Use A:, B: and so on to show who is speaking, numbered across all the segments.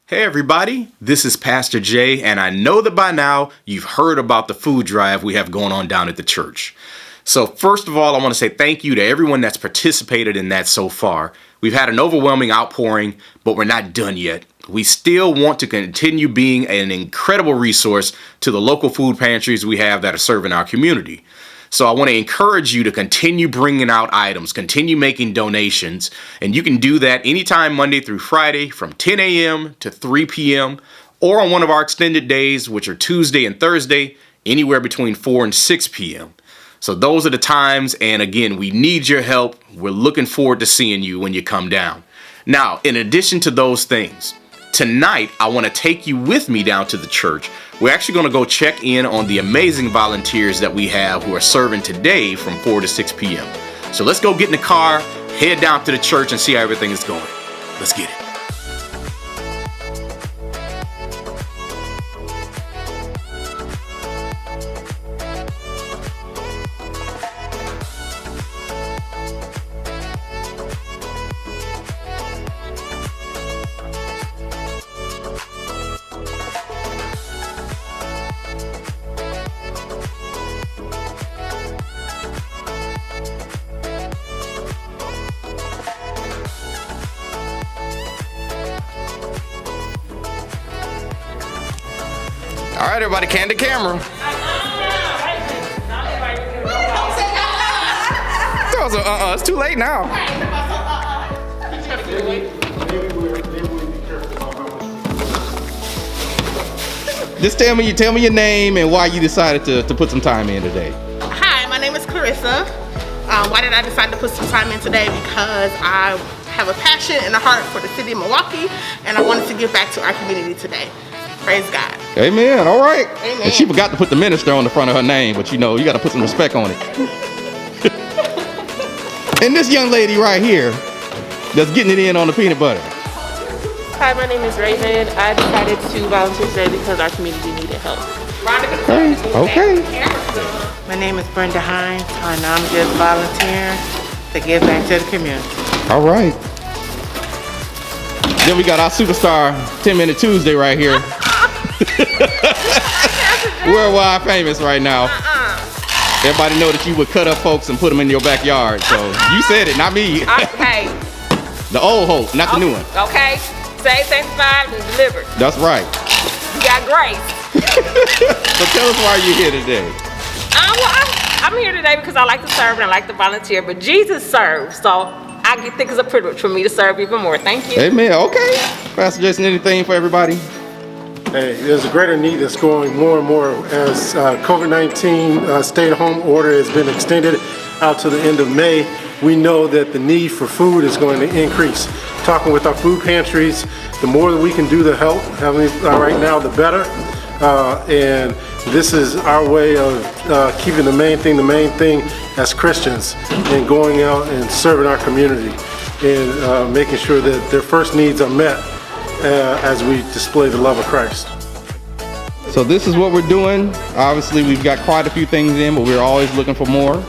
A: Hey everybody, this is Pastor Jay, and I know that by now you've heard about the food drive we have going on down at the church. So first of all, I want to say thank you to everyone that's participated in that so far. We've had an overwhelming outpouring, but we're not done yet. We still want to continue being an incredible resource to the local food pantries we have that are serving our community. So I want to encourage you to continue bringing out items, continue making donations, and you can do that anytime Monday through Friday from 10 a.m. to 3 p.m. or on one of our extended days, which are Tuesday and Thursday, anywhere between 4 and 6 p.m. So those are the times, and again, we need your help. We're looking forward to seeing you when you come down. Now, in addition to those things, tonight I want to take you with me down to the church. We're actually going to go check in on the amazing volunteers that we have who are serving today from 4 to 6 p.m. So let's go get in the car, head down to the church and see how everything is going. Let's get it. All right, everybody, candid camera. It's too late now. Just tell me your name and why you decided to put some time in today.
B: Hi, my name is Clarissa. Why did I decide to put some time in today? Because I have a passion and a heart for the city of Milwaukee, and I wanted to give back to our community today. Praise God.
A: Amen. All right.
B: Amen.
A: And she forgot to put the minister on the front of her name, but you got to put some respect on it. And this young lady right here that's getting it in on the peanut butter.
C: Hi, my name is Raven. I decided to volunteer today because our community needed help.
A: Okay.
D: My name is Brenda Hines, and I'm just volunteering to give back to the community.
A: All right. Then we got our superstar 10 Minute Tuesday right here. Worldwide famous right now. Everybody know that you would cut up folks and put them in your backyard. So you said it, not me.
C: Okay.
A: The old hope, not the new one.
C: Okay. Saved, sanctified, and delivered.
A: That's right.
C: You got grace.
A: So tell us why you're here today.
C: I'm here today because I like to serve and I like to volunteer, but Jesus serves, so I think it's a privilege for me to serve even more. Thank you.
A: Amen. Okay. Pastor Jason, anything for everybody?
E: Hey, there's a greater need that's growing more and more as COVID-19 stay-at-home order has been extended out to the end of May. We know that the need for food is going to increase. Talking with our food pantries, the more that we can do to help right now, the better. And this is our way of keeping the main thing as Christians, and going out and serving our community and making sure that their first needs are met as we display the love of Christ.
A: So this is what we're doing. Obviously, we've got quite a few things in, but we're always looking for more.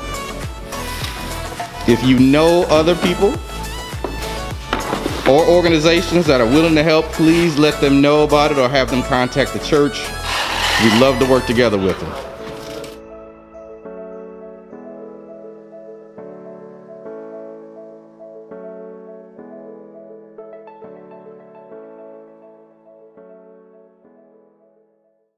A: If you know other people or organizations that are willing to help, please let them know about it or have them contact the church. We'd love to work together with them.